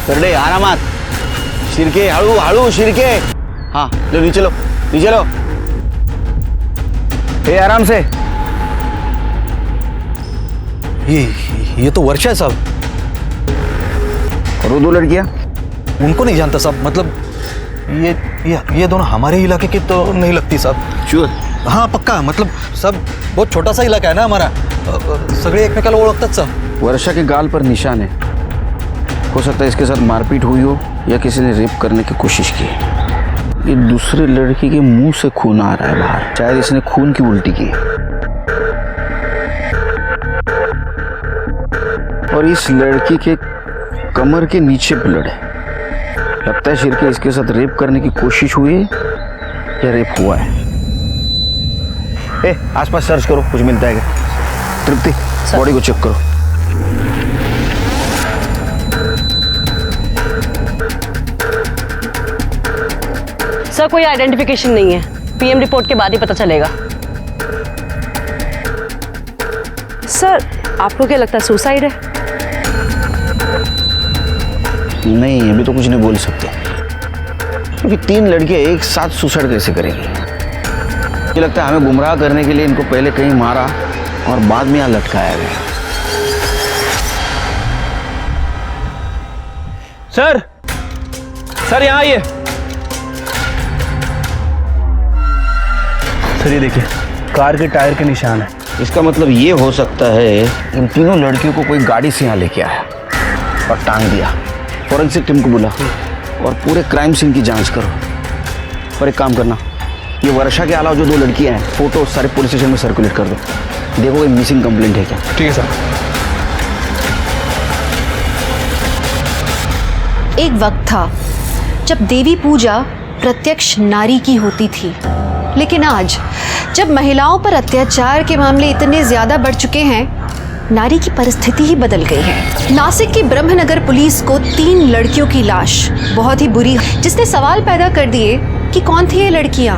करडे आरामात, शिरके हळू हळू शिरके। हाँ लो नीचे लो, नीचे लो। ए आराम से। ये तो वर्षा है साहब। और वो दो लड़कियां? उनको नहीं जानता साहब, मतलब ये दोनों हमारे इलाके की तो नहीं लगती साहब। श्योर? हाँ पक्का, मतलब सब बहुत छोटा सा इलाका है ना हमारा, सगळे एकमेकाला ओळखतात साहब। वर्षा के गाल पर निशान है, हो सकता है इसके साथ मारपीट हुई हो या किसी ने रेप करने की कोशिश की। ये दूसरे लड़की के मुंह से खून आ रहा है बाहर, शायद इसने खून की उल्टी की। और इस लड़की के कमर के नीचे ब्लड है, लगता है शिरके इसके साथ रेप करने की कोशिश हुई है या रेप हुआ है। ए आसपास सर्च करो, कुछ मिलता है क्या? तृप्ति बॉडी को चेक करो। सर कोई आइडेंटिफिकेशन नहीं है, पीएम रिपोर्ट के बाद ही पता चलेगा। सर आपको क्या लगता है सुसाइड है? नहीं अभी तो कुछ नहीं बोल सकते, क्योंकि 3 लड़कियां एक साथ सुसाइड कैसे करेंगी। मुझे लगता है हमें गुमराह करने के लिए इनको पहले कहीं मारा और बाद में यहाँ लटकाया गया। सर यहाँ आइए। सर ये देखिए, कार के टायर के निशान है। इसका मतलब ये हो सकता है इन तीनों लड़कियों को कोई गाड़ी से यहाँ लेके आया और टांग दिया। फॉरेंसिक टीम को बुला और पूरे क्राइम सीन की जांच करो। और एक काम करना, ये वर्षा के अलावा जो 2 लड़कियां हैं फोटो सारे पुलिस स्टेशन में सर्कुलेट कर दो, देखो कोई मिसिंग कंप्लेंट है क्या। ठीक है सर। एक वक्त था जब देवी पूजा प्रत्यक्ष नारी की होती थी, लेकिन आज जब महिलाओं पर अत्याचार के मामले इतने ज्यादा बढ़ चुके हैं, नारी की परिस्थिति ही बदल गई है। नासिक की ब्रह्मनगर पुलिस को 3 लड़कियों की लाश बहुत ही बुरी, जिसने सवाल पैदा कर दिए कि कौन थी ये लड़कियां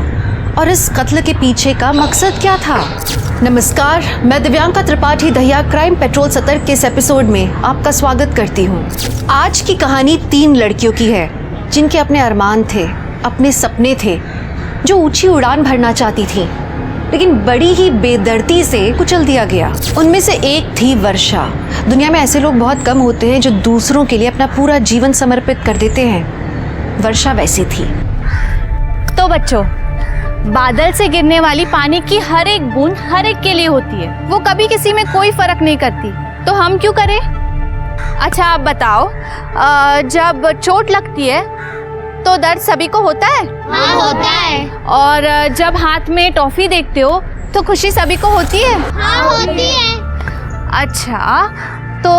और इस कत्ल के पीछे का मकसद क्या था। नमस्कार, मैं दिव्यांका त्रिपाठी दहिया क्राइम पेट्रोल सतर्क के इस एपिसोड में आपका स्वागत करती हूँ। आज की कहानी 3 लड़कियों की है जिनके अपने अरमान थे, अपने सपने थे, जो ऊंची उड़ान भरना चाहती थी, लेकिन बड़ी ही बेदर्दी से कुचल दिया गया। उनमें से एक थी वर्षा। दुनिया में ऐसे लोग बहुत कम होते हैं जो दूसरों के लिए अपना पूरा जीवन समर्पित कर देते हैं। वर्षा वैसी थी। तो बच्चों, बादल से गिरने वाली पानी की हर एक बूंद हर एक के लिए होती है, वो कभी किसी में कोई फर्क नहीं करती, तो हम क्यों करें? अच्छा आप बताओ, जब चोट लगती है तो दर्द सभी को होता है? हाँ होता है। और जब हाथ में टॉफी देखते हो तो खुशी सभी को होती है? हाँ होती है। अच्छा, तो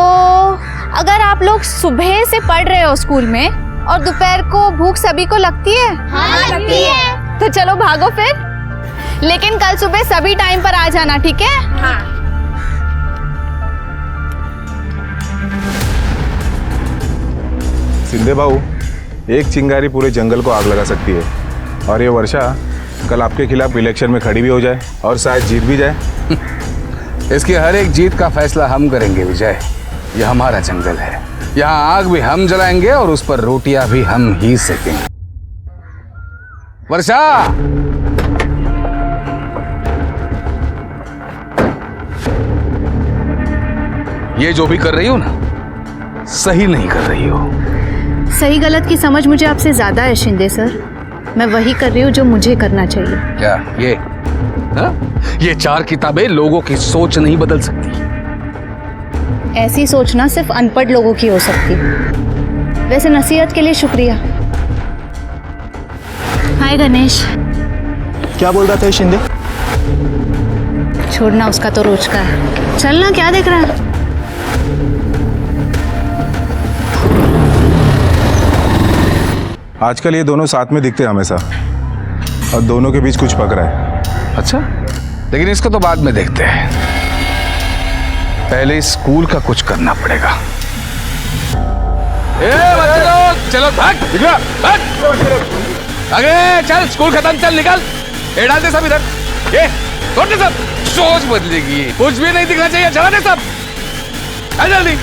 अगर आप लोग सुबह से पढ़ रहे हो स्कूल में और दोपहर को भूख सभी को लगती है? हाँ लगती है। तो चलो भागो फिर, लेकिन कल सुबह सभी टाइम पर आ जाना, ठीक है? हाँ। सिंधे बाबू, एक चिंगारी पूरे जंगल को आग लगा सकती है, और ये वर्षा कल आपके खिलाफ इलेक्शन में खड़ी भी हो जाए और शायद जीत भी जाए। इसकी हर एक जीत का फैसला हम करेंगे विजय। यह हमारा जंगल है, यहाँ आग भी हम जलाएंगे और उस पर रोटियां भी हम ही सेकेंगे। वर्षा, ये जो भी कर रही हो ना, सही नहीं कर रही हो। सही गलत की समझ मुझे आपसे ज्यादा है शिंदे सर। मैं वही कर रही हूँ जो मुझे करना चाहिए। क्या ये ये 4 किताबें लोगों की सोच नहीं बदल सकती। ऐसी सोचना सिर्फ अनपढ़ लोगों की हो सकती। वैसे नसीहत के लिए शुक्रिया। हाय गणेश। क्या बोल रहा था शिंदे? छोड़ना, उसका तो रोज का है। चलना, क्या देख रहा है? आजकल ये दोनों साथ में दिखते हैं हमेशा, और दोनों के बीच कुछ पक रहा है। अच्छा, लेकिन इसको तो बाद में देखते हैं, पहले स्कूल का कुछ करना पड़ेगा। बच्चे लोग चलो, भाग आगे चल, स्कूल खत्म, चल निकल। ये डाल दे सब इधर, ये छोड़ दे सब। सोच बदलेगी, कुछ भी नहीं दिखना चाहिए, चला दे सब। आ जल्दी।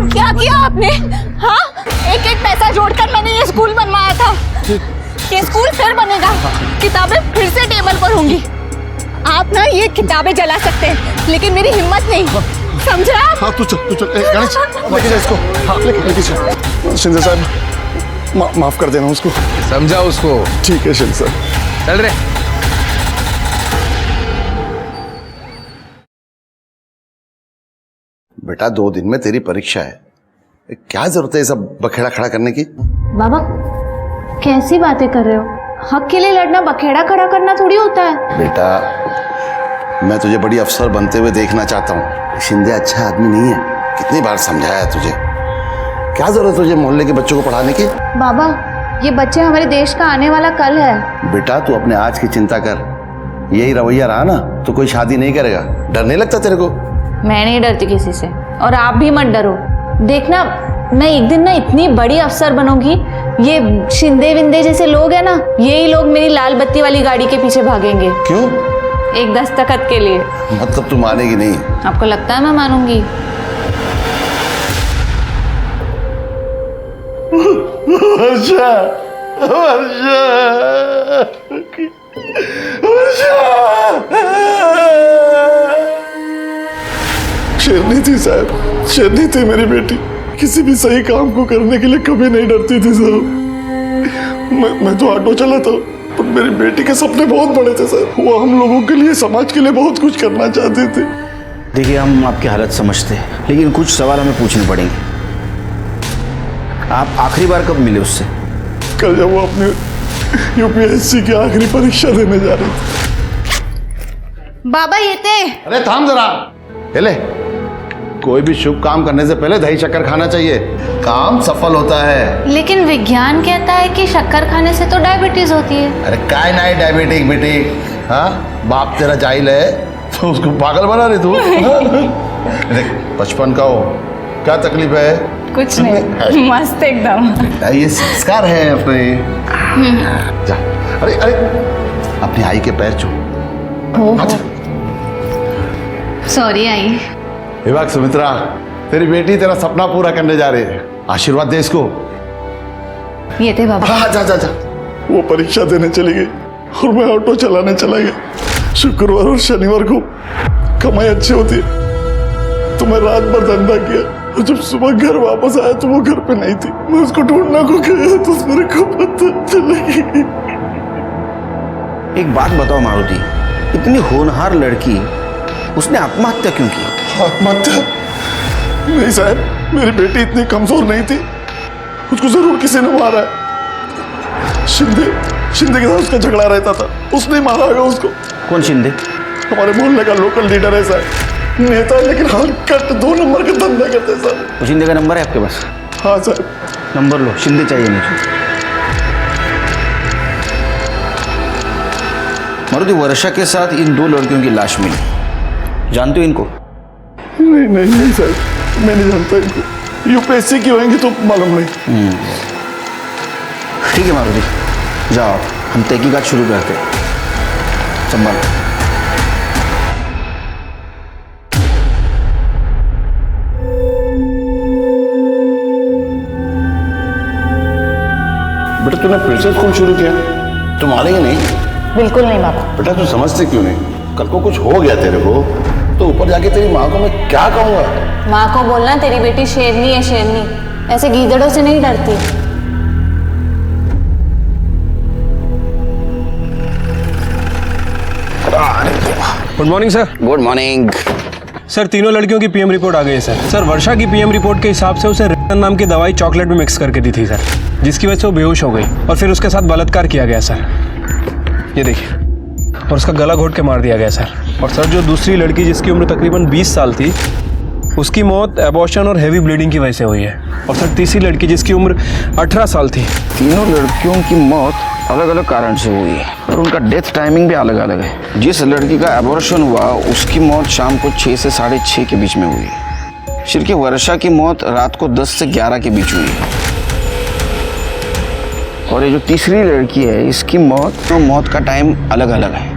क्या किया आपने? हाँ, एक एक पैसा जोड़कर मैंने ये स्कूल बनवाया था। ये स्कूल फिर बनेगा, किताबें फिर से टेबल पर होंगी। आप ना ये किताबें जला सकते हैं, लेकिन मेरी हिम्मत नहीं, समझा? हाँ तू चल गणेश लेके जा इसको। हाँ लेके चल। शिंदे साहब माफ कर देना उसको। समझा उसको। ठीक है शिंदे साहब। चल रे। बेटा 2 दिन में तेरी परीक्षा है, क्या जरूरत है सब बखेड़ा खड़ा करने की? बाबा कैसी बातें कर रहे हो? हक के लिए लड़ना बखेड़ा खड़ा करना थोड़ी होता है। बेटा मैं तुझे बड़ी अफसर बनते हुए देखना चाहता हूँ। शिंदे अच्छा आदमी नहीं है, कितनी बार समझाया तुझे। क्या जरूरत है तुझे मोहल्ले के बच्चों को पढ़ाने की? बाबा ये बच्चे हमारे देश का आने वाला कल है। बेटा तू अपने आज की चिंता कर, यही रवैया रहा ना तो कोई शादी नहीं करेगा। डर नहीं लगता तेरे को? मैं नहीं डरती किसी से, और आप भी मत डरो। देखना मैं एक दिन ना इतनी बड़ी अफसर बनूंगी, ये शिंदे विंदे जैसे लोग हैं ना, यही लोग मेरी लाल बत्ती वाली गाड़ी के पीछे भागेंगे। क्यों? एक दस्तखत के लिए। मतलब तू मानेगी नहीं? आपको लगता है मैं मानूंगी? वर्षा, वर्षा, शेरनी थी साहब, शेरनी थी मेरी बेटी। किसी भी सही काम को करने के लिए कभी नहीं डरती थी साहब। मैं तो ऑटो चलाता हूँ, पर मेरी बेटी के सपने बहुत बड़े थे सर। वो हम लोगों के लिए, समाज के लिए बहुत कुछ करना चाहते थे। देखिए हम आपकी हालत समझते हैं, लेकिन कुछ सवाल हमें पूछने पड़ेंगे। आप आखिरी बार कब मिले उससे? कल जब वो अपनी यूपीएससी की आखिरी परीक्षा देने जा रही थी। बाबा ये थे। अरे थाम जरा, ले। कोई भी शुभ काम करने से पहले दही शक्कर खाना चाहिए, काम सफल होता है। लेकिन विज्ञान कहता है कि शक्कर खाने से तो डायबिटीज होती है। अरे काय नहीं डायबिटिक बेटी, हाँ बाप तेरा जाहिल है तो उसको पागल बना रही तू। देख 55 का हो, क्या तकलीफ है? कुछ नहीं, मस्त एकदम। ये संस्कार है अपने। जा, अरे अपनी आई के पैर छू। Sorry I. विवाक सुमित्रा, तेरी बेटी तेरा सपना पूरा करने जा रही है, आशीर्वाद दे इसको। ये थे बाबा। हाँ जा। वो परीक्षा देने चली गई और मैं ऑटो चलाने चला गया। शुक्रवार और शनिवार को कमाई अच्छी होती है, तो मैं रात भर धंधा किया, और जब सुबह घर वापस आया तो वो घर पे नहीं थी। मैं उसको ढूंढना को गया तो मेरे को पता चलेगी। एक बात बताओ मारुति, इतनी होनहार लड़की, उसने आत्महत्या क्यों की? आत्महत्या? नहीं साहब, मेरी बेटी इतनी कमजोर नहीं थी, उसको जरूर किसी ने मारा है। शिंदे के साथ उसका झगड़ा रहता था, उसने मारा होगा उसको। कौन शिंदे? हमारे मोहल्ले का लोकल लीडर है साहब, नेता है, लेकिन हाल कट 2 नंबर का धंधा करते हैं साहब। वो शिंदे का नंबर है आपके पास? हाँ साहब। नंबर लो, शिंदे चाहिए मुझे। मारुति, वर्षा के साथ इन 2 लड़कियों की लाश मिली, जानते हो इनको? नहीं सर, मैं नहीं जानता इनको। यूपीएससी की होंगी तो मालूम नहीं। ठीक है मारुति, जाओ हम तहकीकात शुरू करते हैं। संभालो। बेटा तूने फिर से स्कूल शुरू किया, तुम मानेंगे नहीं? बिल्कुल नहीं बाबा। बेटा तू समझते क्यों नहीं? कल को कुछ हो गया तेरे को तो ऊपर जाके तेरी माँ को मैं क्या कहूँगा? माँ को बोलना तेरी बेटी शेरनी है, शेरनी, ऐसे गीदड़ों से नहीं डरती। Good morning sir. Good morning sir, तीनों लड़कियों की पीएम रिपोर्ट आ गई है सर। सर वर्षा की पीएम रिपोर्ट के हिसाब से उसे रिटन नाम की दवाई चॉकलेट में मिक्स करके दी थी सर, जिसकी वजह से वो बेहोश हो गई और फिर उसके साथ बलात्कार किया गया सर। ये देखिए। और उसका गला घोट के मार दिया गया सर। और सर जो दूसरी लड़की जिसकी उम्र तकरीबन 20 साल थी, उसकी मौत एबॉर्शन और हैवी ब्लीडिंग की वजह से हुई है। और सर तीसरी लड़की जिसकी उम्र 18 साल थी। तीनों लड़कियों की मौत अलग अलग कारण से हुई है और उनका डेथ टाइमिंग भी अलग अलग है। जिस लड़की का एबॉर्शन हुआ उसकी मौत शाम को 6 से 6:30 के बीच में हुई। जबकि वर्षा की मौत रात को 10 से 11 के बीच हुई है। और ये जो तीसरी लड़की है, इसकी मौत का टाइम अलग अलग है।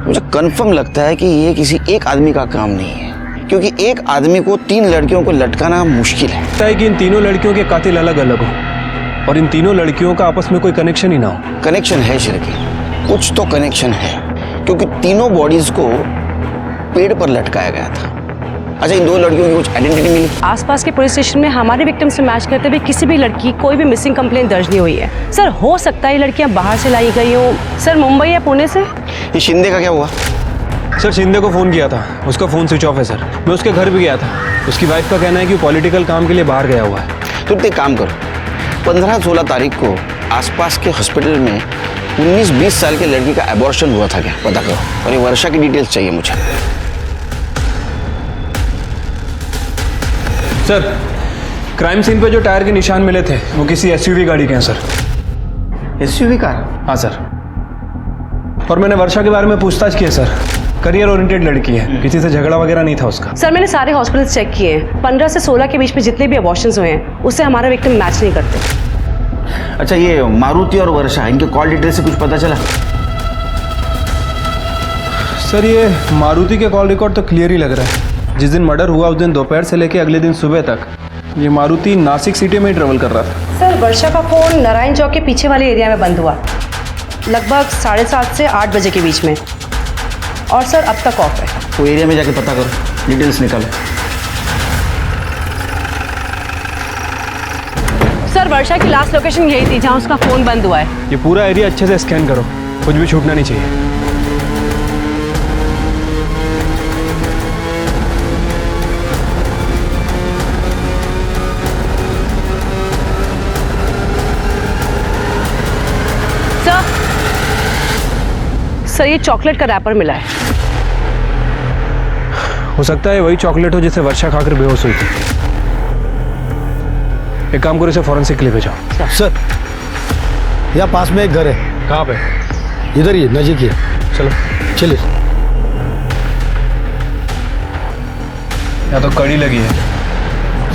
मुझे कंफर्म लगता है कि ये किसी एक आदमी का काम नहीं है, क्योंकि एक आदमी को 3 लड़कियों को लटकाना मुश्किल है। लगता है कि इन तीनों लड़कियों के कातिल अलग अलग हो और इन तीनों लड़कियों का आपस में कोई कनेक्शन ही ना हो। कनेक्शन है शिरके, कुछ तो कनेक्शन है, क्योंकि तीनों बॉडीज को पेड़ पर लटकाया गया था। अच्छा, इन 2 लड़कियों की कुछ आइडेंटिटी मिली? आसपास के पुलिस स्टेशन में हमारे विक्टिम से मैच करते हुए किसी भी लड़की कोई भी मिसिंग कंप्लेंट दर्ज नहीं हुई है। सर हो सकता है ये लड़कियां बाहर से लाई गई हो, सर मुंबई या पुणे से। ये शिंदे का क्या हुआ? सर शिंदे को फ़ोन किया था, उसका फ़ोन स्विच ऑफ है सर। मैं उसके घर भी गया था। उसकी वाइफ का कहना है कि वो पॉलिटिकल काम के लिए बाहर गया हुआ है। तो एक काम करो, 15-16 तारीख को आसपास के हॉस्पिटल में 19-20 साल के लड़की का एबॉर्शन हुआ था क्या, पता करो। और ये वर्षा की डिटेल्स चाहिए मुझे। सर क्राइम सीन पे जो टायर के निशान मिले थे वो किसी एसयूवी गाड़ी के हैं सर। SUV car? हाँ सर। और मैंने वर्षा के बारे में पूछताछ की है सर। करियर ओरिएंटेड लड़की है, किसी से झगड़ा वगैरह नहीं था उसका। सर मैंने सारे हॉस्पिटल्स चेक किए हैं, 15 से 16 के बीच में जितने भी अबॉर्शंस हुए हैं उससे हमारा विक्टिम मैच नहीं करते। अच्छा, ये मारुति और वर्षा, इनके कॉल डिटेल से कुछ पता चला? सर ये मारुति के कॉल रिकॉर्ड तो क्लियर ही लग रहा है। जिस दिन मर्डर हुआ उस दिन दोपहर से लेकर अगले दिन सुबह तक ये मारुति नासिक सिटी में ही ट्रेवल कर रहा था। सर वर्षा का फ़ोन नारायण चौक के पीछे वाले एरिया में बंद हुआ लगभग 7:30 से 8 बजे के बीच में, और सर अब तक ऑफ है। वो एरिया में जाके पता करो, डिटेल्स निकालो। सर वर्षा की लास्ट लोकेशन यही थी जहां उसका फ़ोन बंद हुआ है। ये पूरा एरिया अच्छे से स्कैन करो, कुछ भी छूटना नहीं चाहिए। सर ये चॉकलेट का रैपर मिला है। हो सकता है वही चॉकलेट हो जिसे वर्षा खाकर बेहोश हुई थी। एक काम करो, इसे फॉरेंसिक के लिए भेजाओ। सर यहाँ पास में एक घर है। कहाँ पे? इधर ही नजीक ही है। चलो चलिए। यहाँ तो कड़ी लगी है,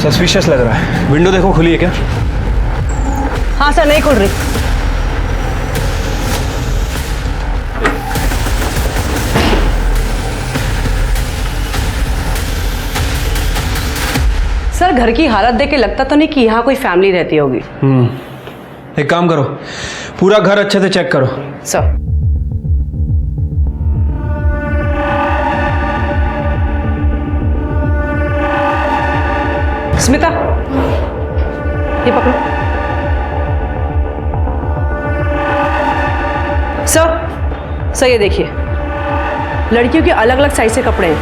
सस्पिशियस लग रहा है। विंडो देखो खुली है क्या? हाँ सर, नहीं खुल रही। सर घर की हालत देख के लगता तो नहीं कि यहाँ कोई फैमिली रहती होगी। एक काम करो, पूरा घर अच्छे से चेक करो। सर स्मिता ये पकड़ो। सर ये देखिए, लड़कियों के अलग अलग साइज के कपड़े हैं।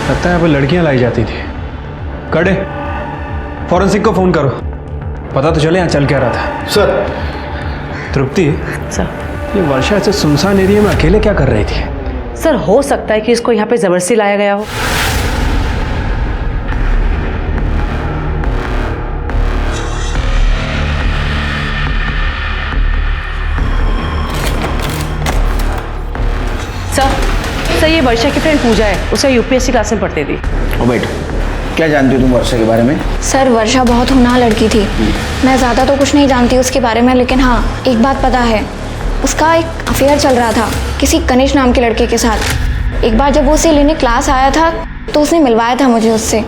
लगता है वो लड़कियां लाई जाती थी। कड़े फॉरेंसिक को फोन करो, पता तो चले यहाँ चल क्या रहा था। सर। तृप्ति सर, ये वर्षा ऐसे सुनसान एरिया में अकेले क्या कर रही थी? सर हो सकता है कि इसको यहाँ पे जबरदस्ती लाया गया हो। सर ये वर्षा की फ्रेंड पूजा है, उसे यूपीएससी क्लास में पढ़ती थी। ओ बेटा, क्या जानती हो तुम वर्षा के बारे में? सर वर्षा बहुत होनहार लड़की थी। मैं ज़्यादा तो कुछ नहीं जानती उसके बारे में, लेकिन हाँ एक बात पता है, उसका एक अफेयर चल रहा था किसी कनिष्क नाम के लड़के के साथ। एक बार जब वो उसे लेने क्लास आया था तो उसने मिलवाया था मुझे उससे।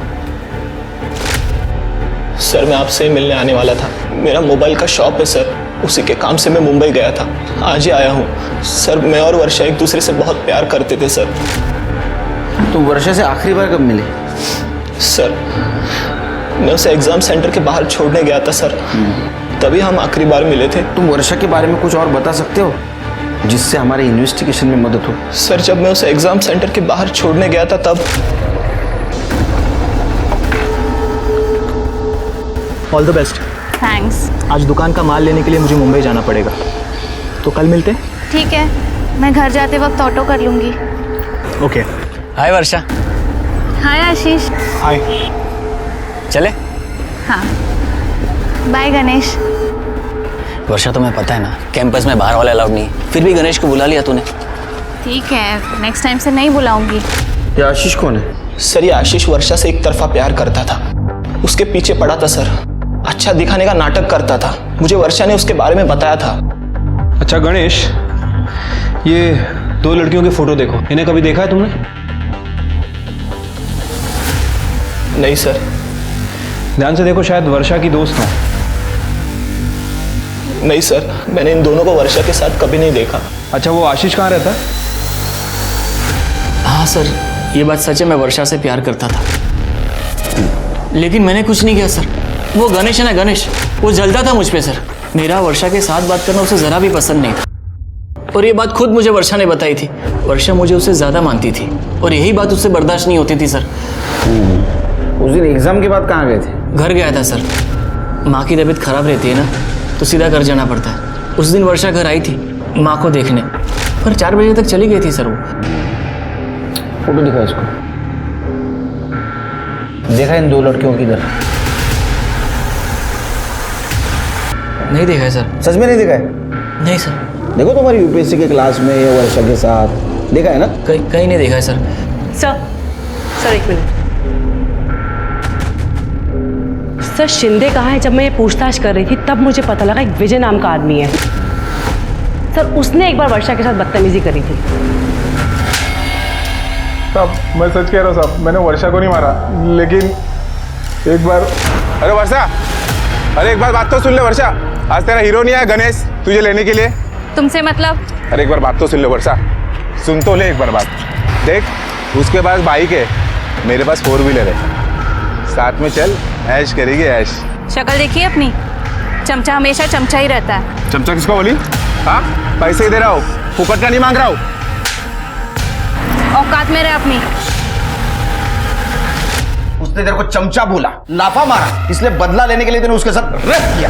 सर मैं आपसे मिलने आने वाला था, मेरा मोबाइल का शॉप है सर, उसी के काम से मैं मुंबई गया था, आज ही आया हूँ। सर मैं और वर्षा एक दूसरे से बहुत प्यार करते थे सर। तुम वर्षा से आखिरी बार कब मिले? सर मैं उसे एग्जाम सेंटर के बाहर छोड़ने गया था सर, तभी हम आखिरी बार मिले थे। तुम वर्षा के बारे में कुछ और बता सकते हो जिससे हमारे इन्वेस्टिगेशन में मदद हो? सर जब मैं उसे एग्जाम सेंटर के बाहर छोड़ने गया था तब। All the best. थैंक्स। आज दुकान का माल लेने के लिए मुझे मुंबई जाना पड़ेगा, तो कल मिलते हैं। ठीक है। मैं घर जाते वक्त ऑटो कर लूंगी। ओके। हाय वर्षा। हाय आशीष। हाय। चले? हाँ बाय गणेश। वर्षा तुम्हें पता है ना कैंपस में बाहर वाले अलाउड नहीं है, फिर भी गणेश को बुला लिया तूने। ठीक है नेक्स्ट टाइम से नहीं बुलाऊंगी। ये आशीष कौन है? सर ये आशीष वर्षा से एक तरफा प्यार करता था, उसके पीछे पड़ा था सर, अच्छा दिखाने का नाटक करता था, मुझे वर्षा ने उसके बारे में बताया था। अच्छा गणेश, ये 2 लड़कियों के फोटो देखो, इन्हें कभी देखा है तुमने? नहीं सर। ध्यान से देखो, शायद वर्षा की दोस्त हो। नहीं सर, मैंने इन दोनों को वर्षा के साथ कभी नहीं देखा। अच्छा वो आशीष कहाँ रहता है? हाँ सर, ये बात सच है, मैं वर्षा से प्यार करता था, लेकिन मैंने कुछ नहीं किया सर। वो गणेश है ना, गणेश, वो जलता था मुझ पे सर। मेरा वर्षा के साथ बात करना उसे ज़रा भी पसंद नहीं था, और ये बात खुद मुझे वर्षा ने बताई थी। वर्षा मुझे उससे ज़्यादा मानती थी, और यही बात उससे बर्दाश्त नहीं होती थी सर। उस दिन एग्जाम के बाद कहाँ गए थे? घर गया था सर, माँ की तबीयत खराब रहती है ना, तो सीधा घर जाना पड़ता है। उस दिन वर्षा घर आई थी माँ को देखने, पर 4 बजे तक चली गई थी सर। वो फोटो दिखा इसको। देखा इन 2 लड़कियों की इधर? नहीं देखा है सर। सच में नहीं देखा है? नहीं सर। देखो तुम्हारी यूपीएससी के क्लास में ये वर्षा के साथ देखा है ना? कहीं नहीं देखा है सर। सर एक मिनट सर, शिंदे कहाँ है? जब मैं ये पूछताछ कर रही थी तब मुझे पता लगा एक विजय नाम का आदमी है सर, उसने एक बार वर्षा के साथ बदतमीजी करी थी। साहब मैं सच कह रहा हूँ साहब, मैंने वर्षा को नहीं मारा, लेकिन एक बार। अरे वर्षा, अरे एक बार बात तो सुन ले वर्षा, आज तेरा हीरो नहीं आया गणेश तुझे लेने के लिए? तुमसे मतलब? अरे एक बार बात तो सुन ले वर्षा, सुन तो ले एक बार बात। देख उसके पास बाइक है, मेरे पास 4 व्हीलर है, साथ में चल ऐश करेगी ऐश। शक्ल देखिए अपनी, चमचा हमेशा चमचा ही रहता है। चमचा किसको बोली? हाँ पैसे ही दे रहा हूँ, फुकट का नहीं मांग रहा हूँ। औकात में रहे अपनी। उसने तेरे को चमचा बोला, लाफा मारा, इसलिए बदला लेने के लिए तूने उसके साथ रेप किया।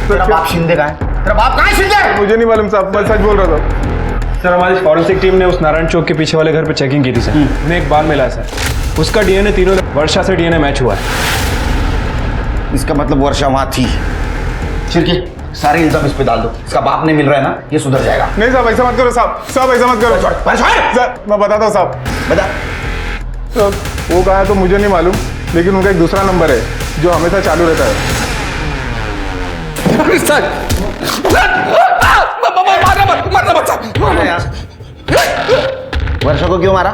तेरा बाप शिंदे का है? तेरा बाप कहाँ है शिंदे? मुझे नहीं मालूम साहब, मैं सच बोल रहा था। सर हमारी फॉरेंसिक टीम ने उस नारायण चौक के पीछे वाले घर पे चेकिंग की थी सर, उन्हें एक बाल मिला है सर, उसका डीएनए तीनों वर्षा से डीएनए मैच हुआ है। इसका मतलब वर्षा वहां थी। चिरकी सारे इल्जाम इस पे डाल दो, इसका बाप नहीं मिल रहा है ना, ये सुधर जाएगा। नहीं साहब ऐसा मत करो साहब, साहब ऐसा मत करो सर, मैं बताता हूँ साहब। बता। तो वो कहा है तो मुझे नहीं मालूम, लेकिन उनका एक दूसरा नंबर है जो हमेशा चालू रहता है। वर्षा को क्यों मारा?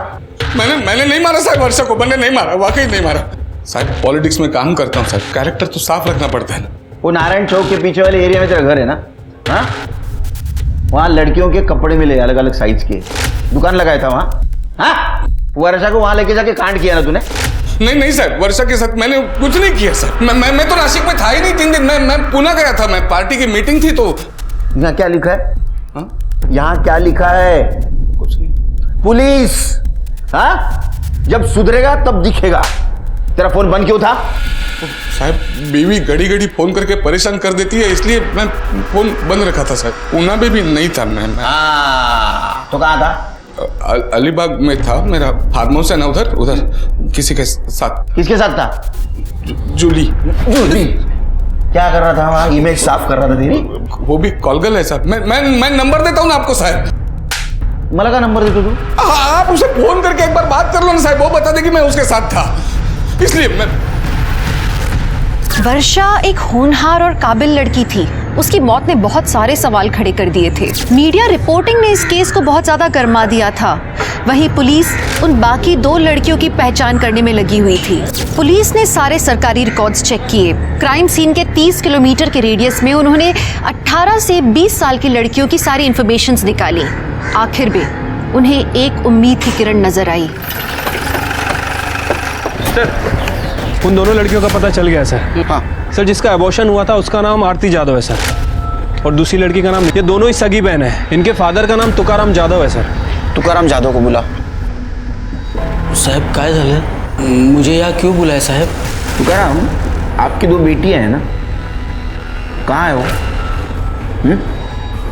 मैंने नहीं मारा साहब, वर्षा को मैंने नहीं मारा, वाकई नहीं मारा साहब। पॉलिटिक्स में काम करता हूँ साहब, कैरेक्टर तो साफ रखना पड़ता है ना। वो नारायण चौक के पीछे वाले एरिया में तेरा घर है ना? हाँ, वहाँ लड़कियों के कपड़े मिले अलग अलग साइज के, दुकान लगाया था वहाँ। हाँ, वर्षा को वहाँ लेके जाके कांड किया ना तूने? नहीं साहब, वर्षा के साथ मैंने कुछ नहीं किया सर। मैं तो नासिक में था ही नहीं 3 दिन, मैं पुणे गया था, मैं पार्टी की मीटिंग थी। तो यहाँ क्या लिखा है? यहाँ क्या लिखा है? कुछ नहीं। पुलिस। हाँ, जब सुधरेगा तब दिखेगा। तेरा फोन बंद क्यों था? साहब बीवी घड़ी घड़ी फोन करके परेशान कर देती है, इसलिए मैं फोन बंद रखा था सर। पूना में भी नहीं था मैं। तो कहाँ था? अलीबाग में था, मेरा फार्म हाउस है ना उधर किसी के साथ। किसके साथ था? जूली। क्या कर रहा था वहाँ? इमेज साफ कर रहा था तेरी? वो भी कॉलगल है साहब। मैं नंबर देता हूँ ना आपको साहब। मला का नंबर देते तू? आप उसे फोन करके एक बार बात कर लो ना साहब, वो बता दे कि मैं उसके साथ था, इसलिए मैं। वर्षा एक होनहार और काबिल लड़की थी। उसकी मौत ने बहुत सारे सवाल खड़े कर दिए थे। मीडिया रिपोर्टिंग ने इस केस को बहुत ज्यादा गरमा दिया था। वहीं पुलिस उन बाकी 2 लड़कियों की पहचान करने में लगी हुई थी। पुलिस ने सारे सरकारी रिकॉर्ड्स चेक किए। क्राइम सीन के 30 किलोमीटर के रेडियस में उन्होंने 18 से 20 साल की लड़कियों की सारी इंफॉर्मेशंस निकाली। आखिर में उन्हें एक उम्मीद की किरण नजर आई। सर उन दोनों लड़कियों का पता चल गया सर। हाँ सर, जिसका अबॉर्शन हुआ था उसका नाम आरती जादव है सर, और दूसरी लड़की का नाम, ये दोनों ही सगी बहन है। इनके फादर का नाम तुकाराम जादव है सर। तुकाराम जादव को बुला। साहब काय झालं? मुझे यहाँ क्यों बुलाया साहब? तुकाराम, आपकी 2 बेटियां हैं ना, कहाँ है वो?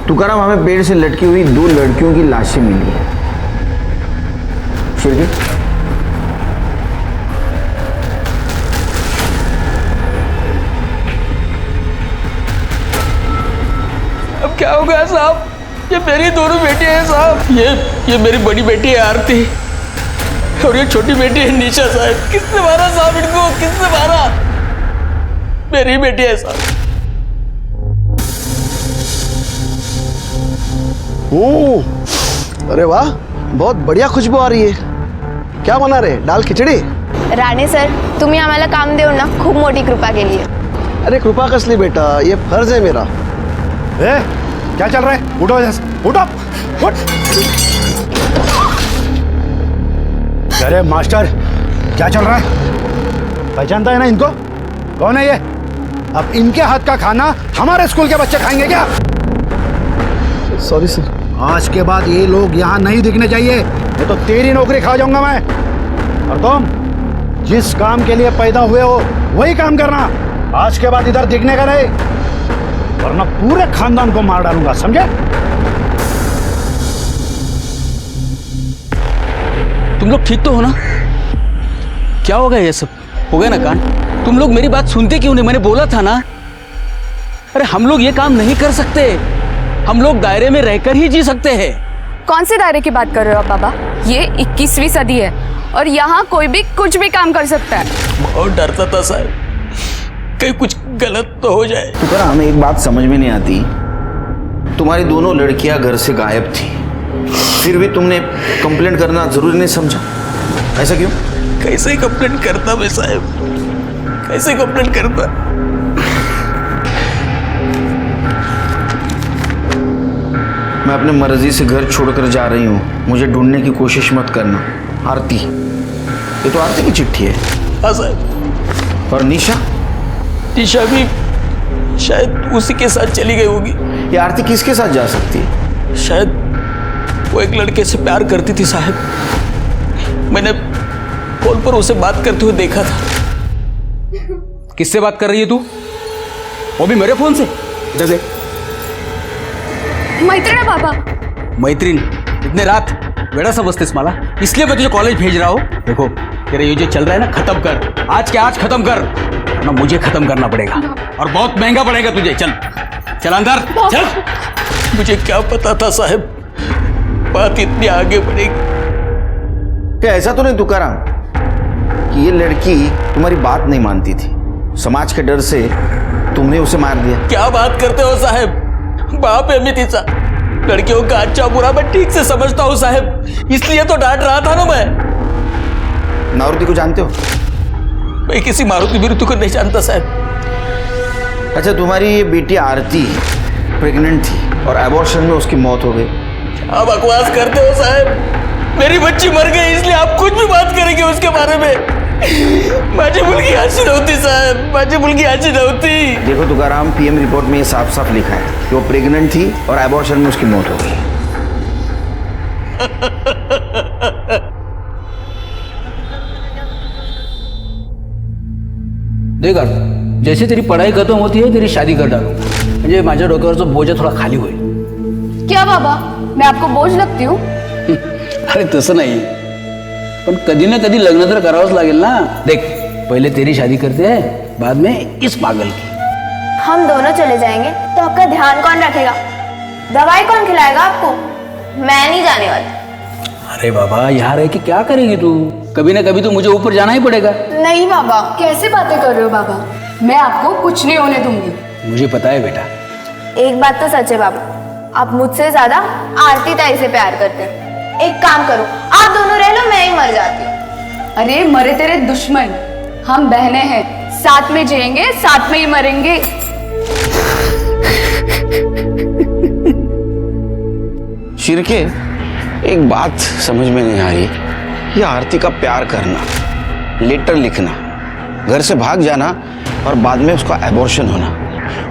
तुकाराम, हमें पेड़ से लटकी हुई 2 लड़कियों की लाशें मिली है। शिरके, अब क्या हो गया साहब? ये मेरी दोनों बेटियां हैं साहब। ये मेरी बड़ी बेटी है आरती और ये छोटी बेटी है निशा साहब। किसने मारा साहब इनको? किसने मारा? मेरी बेटी है साहब। ओह, अरे वाह, बहुत बढ़िया खुशबू आ रही है। क्या बना रहे? दाल खिचड़ी? राणे सर, तुम्ही आम्हाला काम देऊ ना, खूप मोठी कृपा केली आहे. अरे कृपा कसली बेटा, ये फर्ज है मेरा. क्या चल रहा है? उठो, उठो, उठ। अरे मास्टर, क्या चल रहा है? पहचानता है ना इनको? कौन है ये? अब इनके हाथ का खाना हमारे स्कूल के बच्चे खाएंगे क्या? Sorry sir. आज के बाद ये लोग यहाँ नहीं दिखने चाहिए, नहीं तो तेरी नौकरी खा जाऊंगा मैं। और तुम जिस काम के लिए पैदा हुए हो वही काम करना, आज के बाद इधर दिखने का नहीं, वरना पूरे खानदान को मार डालूंगा, समझे? तुम लोग ठीक तो हो ना? क्या हो गया? ये सब हो गया ना कांड? तुम लोग मेरी बात सुनते क्यों नहीं? मैंने बोला था ना। अरे हम लोग ये काम नहीं कर सकते, हम लोग दायरे में रहकर ही जी सकते हैं। कौन से दायरे की बात कर रहे हो आप बाबा? ये 21वीं सदी है और यहाँ कोई भी कुछ भी काम कर सकता है। बहुत डरता था साहब, कहीं कुछ गलत तो हो जाए। तुकाराम, हमें एक बात समझ में नहीं आती, तुम्हारी दोनों लड़कियां घर से गायब थी, फिर भी तुमने कंप्लेंट करना जरूरी नहीं समझा, ऐसा क्यों? कैसे कंप्लेंट करता मैं साहब, कैसे कंप्लेंट करता? मैं अपने मर्जी से घर छोड़कर जा रही हूँ, मुझे ढूंढने की कोशिश मत करना। आरती, ये तो आरती की चिट्ठी है। हाँ साहब। और निशा? निशा भी शायद उसी के साथ चली गई होगी। ये आरती किसके साथ जा सकती है? शायद वो एक लड़के से प्यार करती थी साहब, मैंने फोन पर उसे बात करते हुए देखा था। किससे बात कर रही है तू? वो भी मेरे फोन से? इधर देख। मैत्रीण बाबा। मैत्रीण? इतने रात बेड़ा सा बसतेस माला, इसलिए मैं तुझे कॉलेज भेज रहा हूँ। देखो तेरा ये जो चल रहा है ना, खत्म कर, आज के आज खत्म कर, ना मुझे खत्म करना पड़ेगा और बहुत महंगा पड़ेगा तुझे। चल चल अंदर चल। मुझे क्या पता था साहब बात इतनी आगे बढ़ेगी। क्या ऐसा तो नहीं तुकाराम कि ये लड़की तुम्हारी बात नहीं मानती थी, समाज के डर से तुमने उसे मार दिया? क्या बात करते हो साहब, बाप है मितिसा, लड़कियों का अच्छा बुरा मैं ठीक से समझता हूँ साहब, इसलिए तो डांट रहा था ना मैं। मारुति को जानते हो? मैं किसी मारुति बिरुति को नहीं जानता साहब। अच्छा, तुम्हारी ये बेटी आरती प्रेग्नेंट थी और एबॉर्शन में उसकी मौत हो गई। क्या बकवास करते हो साहब, मेरी बच्ची मर गई इसलिए आप कुछ भी बात करेंगे उसके बारे में? माझी मुलगी अशी नव्हती साहब, माझी मुलगी अशी नव्हती। देखो तुकाराम, पीएम रिपोर्ट में ये साफ साफ लिखा है कि वो प्रेग्नेंट थी और एबॉर्शन में उसकी मौत हो गई। देख जैसे तेरी पढ़ाई खत्म होती है तेरी शादी कर डालू, म्हणजे माझ्या डोक्यावरचा बोजा थोडा खाली होईल। क्या बाबा, मैं आपको बोझ लगती हूँ? अरे तसं नाही, पण कधी ना कधी लग्न तर करावंच लागेल ना। देख पहले तेरी शादी करते हैं, बाद में इस पागल की। हम दोनों चले जाएंगे तो आपका ध्यान कौन रखेगा? दवाई कौन खिलाएगा आपको? मैं नहीं जाने वाली। अरे बाबा, यहाँ रह के क्या करेगी तू? कभी ना कभी तो मुझे ऊपर जाना ही पड़ेगा। नहीं बाबा, कैसे बातें कर रहे हो बाबा, मैं आपको कुछ नहीं होने दूंगी। मुझे पता है बेटा। एक बात तो सच है बाबा, आप मुझसे ज्यादा आरती ताई से प्यार करते हैं। एक काम करो, आप दोनों रह लो, मैं ही मर जाती हूँ। अरे मरे तेरे दुश्मन, हम बहनें हैं, साथ में जिएंगे साथ में ही मरेंगे। शिरके, एक बात समझ में नहीं आ रही, ये आरती का प्यार करना, लेटर लिखना, घर से भाग जाना और बाद में उसका एबॉर्शन होना,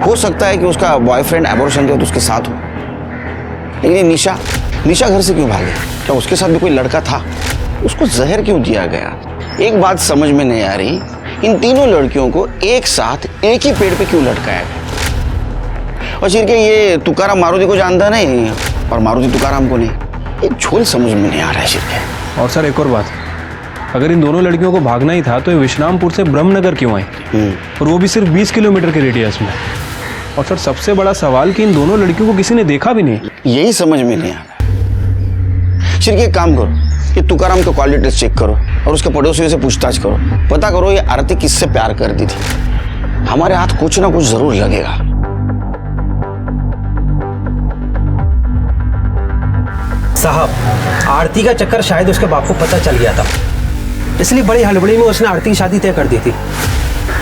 हो सकता है कि उसका बॉयफ्रेंड एबॉर्शन के तो उसके साथ हो, लेकिन निशा घर से क्यों भागे? क्या उसके साथ भी कोई लड़का था? उसको जहर क्यों दिया गया? एक बात समझ में नहीं आ रही, इन तीनों लड़कियों को एक साथ एक ही पेड़ पे क्यों लटकाया गया? और शिरके ये तुकाराम मारुति को जानता नहीं और मारुति तुकाराम को नहीं। एक झोल समझ में नहीं आ रहा है शिरके। और सर एक और बात, अगर इन दोनों लड़कियों को भागना ही था तो ये विश्रामपुर से ब्रह्मनगर क्यों आई, और वो भी सिर्फ 20 किलोमीटर के रेडियस में। और सर सबसे बड़ा सवाल कि इन दोनों लड़कियों को किसी ने देखा भी नहीं। यही समझ में नहीं आ रहा। शिरके एक काम करो, ये तुकाराम का कॉल डिटेल्स चेक करो और उसके पड़ोसियों से पूछताछ करो, पता करो ये आरती किससे प्यार करती थी। हमारे हाथ कुछ ना कुछ जरूर लगेगा। साहब, आरती का चक्कर शायद उसके बाप को पता चल गया था, इसलिए बड़ी हड़बड़ी में उसने आरती की शादी तय कर दी थी।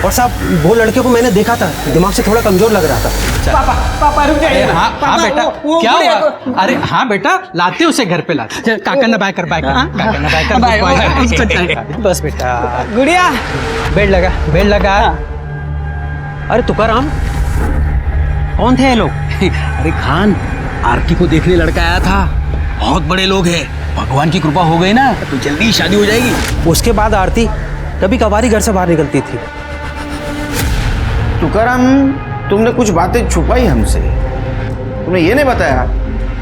और साहब वो लड़के को मैंने देखा था, दिमाग से थोड़ा कमजोर लग रहा था। पापा रुक जाइए। हाँ बेटा, क्या हुआ? अरे हाँ बेटा, लाते उसे घर पे लाते। काका ना बाय कर, बस बेटा। गुड़िया, बेड लगा। अरे तुकाराम, कौन थे ये लोग? अरे खान, आरती को देखने लड़का आया था, बहुत बड़े लोग हैं, भगवान की कृपा हो गई ना तो जल्दी ही शादी हो जाएगी। उसके बाद आरती कभी कभार घर से बाहर निकलती थी। तुकाराम, तुमने कुछ बातें छुपाई हमसे, तुमने ये नहीं बताया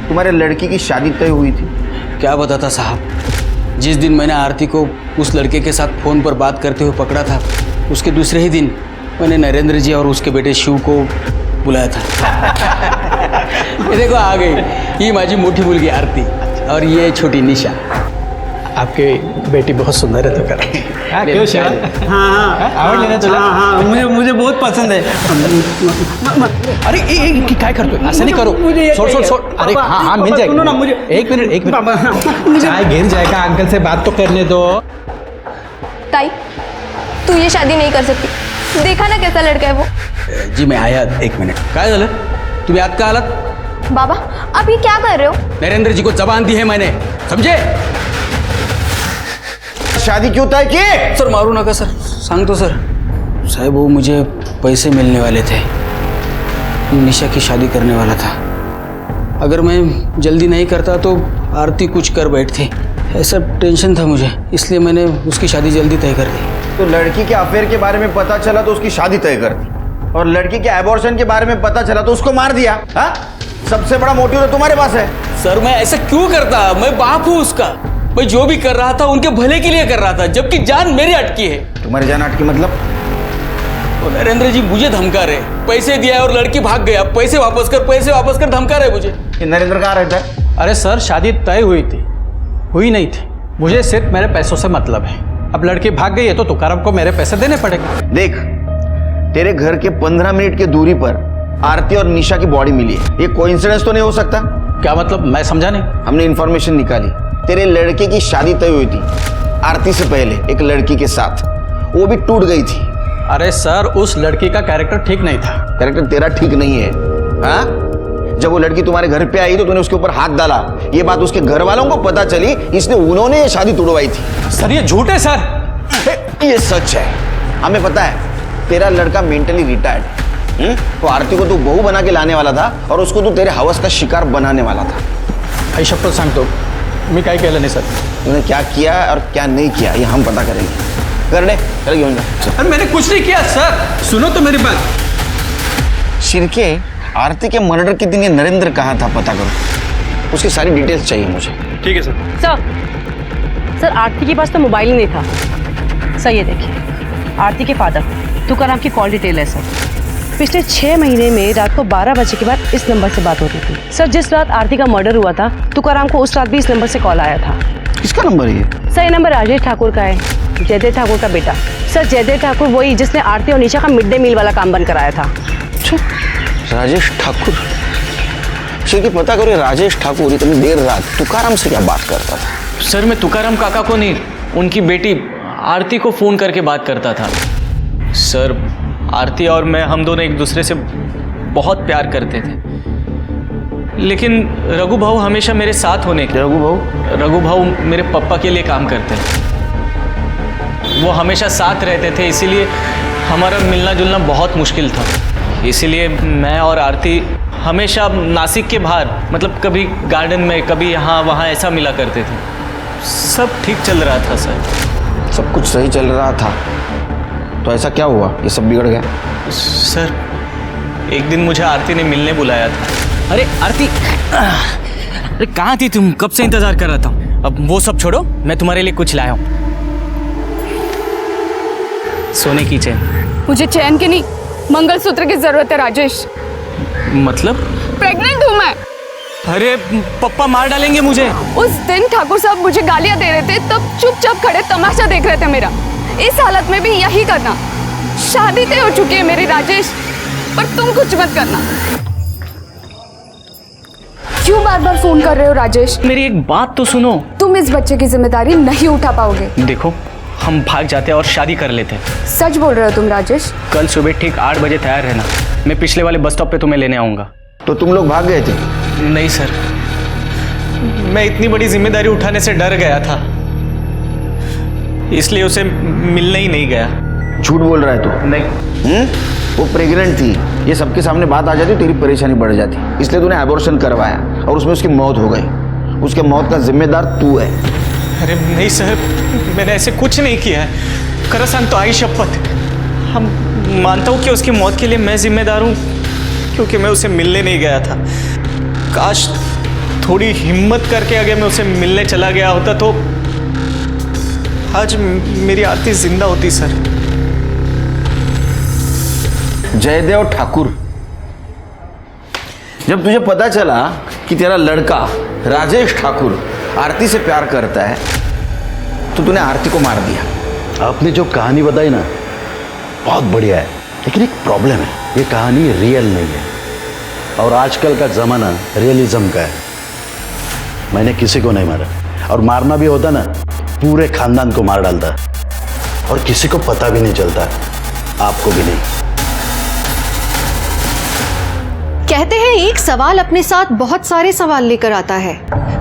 तुम्हारे लड़की की शादी तय हुई थी। क्या बताता साहब, जिस दिन मैंने आरती को उस लड़के के साथ फोन पर बात करते हुए पकड़ा था, उसके दूसरे ही दिन मैंने नरेंद्र जी और उसके बेटे शिव को बुलाया था। ये देखो आ गई, ये माझी मोटी मुलगी आरती और ये छोटी निशा। आपकी बेटी बहुत सुंदर है तुकाराम। क्यों शायद? आवड़ लेना तुला? मुझे बहुत पसंद है। अरे क्या करते हो? ऐसा नहीं करो, छोड़। अरे हाँ मिल जाएगा। मुझे एक मिनट चाय गिर जाएगा, अंकल से बात तो करने दो। ताई, तू ये शादी नहीं कर सकती, देखा ना कैसा लड़का है वो। जी मैं आया, एक मिनिट। काय झालं? तुम्ही आत का आलात? बाबा, आप ये क्या कर रहे हो? नरेंद्र जी को जबान दी है मैंने, समझे? शादी क्यों तय की? सर मारू नका सर, सांगतो सर। साहब वो मुझे पैसे मिलने वाले थे, निशा की शादी करने वाला था। अगर मैं जल्दी नहीं करता तो आरती कुछ कर बैठती, ऐसा टेंशन था मुझे, इसलिए मैंने उसकी शादी जल्दी तय कर दी। तो लड़की के अफेयर के बारे में पता चला तो उसकी शादी तय कर दी, और लड़की के एबॉर्शन के बारे में पता चला तो उसको मार दिया। हाँ, सबसे बड़ा मोटिव तो तुम्हारे पास है। सर मैं ऐसा क्यों करता? मैं बाप हूँ उसका, मैं जो भी कर रहा था उनके भले के लिए कर रहा था, जबकि जान मेरी अटकी है। तुम्हारी जान अटकी मतलब? तो नरेंद्र जी मुझे धमका रहे, पैसे दिया और लड़की भाग गया, पैसे वापस कर धमका रहे मुझे। नरेंद्र कहाँ रहता है? अरे सर, शादी तय हुई नहीं थी, मुझे सिर्फ मेरे पैसों से मतलब है। अब लड़की भाग गई है तो तुकाराम को मेरे पैसे देने पड़ेंगे। देख, तेरे घर के 15 मिनट की दूरी पर आरती और निशा की बॉडी मिली है, ये कोइंसिडेंस तो नहीं हो सकता? क्या मतलब? मैं समझा नहीं। हमने इंफॉर्मेशन निकाली, तेरे लड़के की शादी तय हुई थी आरती से पहले एक लड़की के साथ, वो भी टूट गई थी। अरे सर, उस लड़की का कैरेक्टर ठीक नहीं था। कैरेक्टर तेरा ठीक नहीं है? हाँ, जब वो लड़की तुम्हारे घर पे आई तो तूने उसके ऊपर हाथ डाला, ये बात उसके घर वालों को पता चली, इसलिए उन्होंने ये शादी तोड़वाई थी। सर ये झूठ है सर। ये सच है, हमें पता है। तेरा लड़का मेंटली रिटायर्ड, तो आरती को तू बहू बना के लाने वाला था और उसको तू तेरे हवस का शिकार बनाने वाला था। आई शपथ सांगतो, मी काय केलं नहीं सर। तूने क्या किया और क्या नहीं किया ये हम पता करेंगे। कर ले, चल घेऊन जा। अरे मैंने कुछ नहीं किया सर, सुनो तो मेरी बात। शिरके, आरती के मर्डर के दिन ये नरेंद्र कहाँ था पता करो, उसकी सारी डिटेल्स चाहिए मुझे। ठीक है सर। सर आरती के पास तो मोबाइल ही नहीं था। सर ये देखिए, आरती के फादर तुकाराम की कॉल डिटेल है सर। पिछले 6 महीने में रात को 12 बजे के बाद इस नंबर से बात होती थी। सर जिस रात आरती का मर्डर हुआ था, तुकाराम को उस रात भी इस नंबर से कॉल आया था। किसका नंबर है ये? सर ये नंबर राजेश ठाकुर का है, जयदेव ठाकुर का बेटा। सर जयदेव ठाकुर वही जिसने आरती और निशा का मिड डे मील वाला काम बंद कराया था। राजेश ठाकुर? शिरके पता करो, राजेश ठाकुर इतनी देर रात तुकाराम से क्या बात करता था? सर मैं तुकाराम काका को नहीं, उनकी बेटी आरती को फोन करके बात करता था। सर आरती और मैं, हम दोनों एक दूसरे से बहुत प्यार करते थे, लेकिन रघु भाऊ हमेशा मेरे साथ होने के। रघु भाऊ मेरे पापा के लिए काम करते हैं, वो हमेशा साथ रहते थे, इसीलिए हमारा मिलना जुलना बहुत मुश्किल था। इसीलिए मैं और आरती हमेशा नासिक के बाहर, मतलब कभी गार्डन में, कभी यहाँ वहाँ ऐसा मिला करते थे। सब ठीक चल रहा था सर। सब कुछ सही चल रहा था तो ऐसा क्या हुआ, ये सब बिगड़ गया? सर एक दिन मुझे आरती ने मिलने बुलाया था। अरे आरती, अरे कहाँ थी तुम? कब से इंतजार कर रहा था। अब वो सब छोड़ो, मैं तुम्हारे लिए कुछ लाया हूँ। सोने की चेन। मुझे चैन की नहीं, मंगलसूत्र की जरूरत है राजेश। मतलब? प्रेग्नेंट हूँ मैं। अरे पप्पा मार डालेंगे मुझे। उस दिन ठाकुर साहब मुझे गालियां दे रहे थे, तब चुपचाप खड़े तमाशा देख रहे थे मेरा। इस हालत में भी यही करना। शादी तय हो चुकी है मेरी राजेश, पर तुम कुछ मत करना। क्यों बार बार फोन कर रहे हो राजेश? मेरी एक बात तो सुनो। तुम इस बच्चे की जिम्मेदारी नहीं उठा पाओगे। देखो, हम भाग जाते और शादी कर लेते। सच बोल रहे हो तुम राजेश? कल सुबह ठीक 8 बजे तैयार रहना। मैं पिछले वाले बस स्टॉप पे तुम्हें लेने आऊंगा। तो तुम लोग भाग गए थे? नहीं सर, मैं इतनी बड़ी जिम्मेदारी उठाने से डर गया था, इसलिए उसे मिलने ही नहीं गया। झूठ बोल रहा है तू? नहीं। वो प्रेग्नेंट थी, ये सबके सामने बात आ जाती, तेरी परेशानी बढ़ जाती, इसलिए तूने एबॉर्शन करवाया और उसमें उसकी मौत हो गई। उसके मौत का जिम्मेदार तू है। अरे नहीं सर, मैंने ऐसे कुछ नहीं किया है। करसान तो आई शपथ। हम मानता हूँ कि उसकी मौत के लिए मैं जिम्मेदार हूँ, क्योंकि मैं उसे मिलने नहीं गया था। काश थोड़ी हिम्मत करके अगर मैं उसे मिलने चला गया होता तो आज मेरी आरती जिंदा होती सर। जयदेव ठाकुर, जब तुझे पता चला कि तेरा लड़का राजेश ठाकुर आरती से प्यार करता है, तो तूने आरती को मार दिया। आपने जो कहानी बताई ना, बहुत बढ़िया है, लेकिन एक प्रॉब्लम है, ये कहानी रियल नहीं है और आजकल का ज़माना रियलिज्म का है। मैंने किसी को नहीं मारा, और मारना भी होता ना पूरे खानदान को मार डालता, और किसी को पता भी नहीं चलता, आपको भी नहीं। कहते हैं एक सवाल अपने साथ बहुत सारे सवाल लेकर आता है।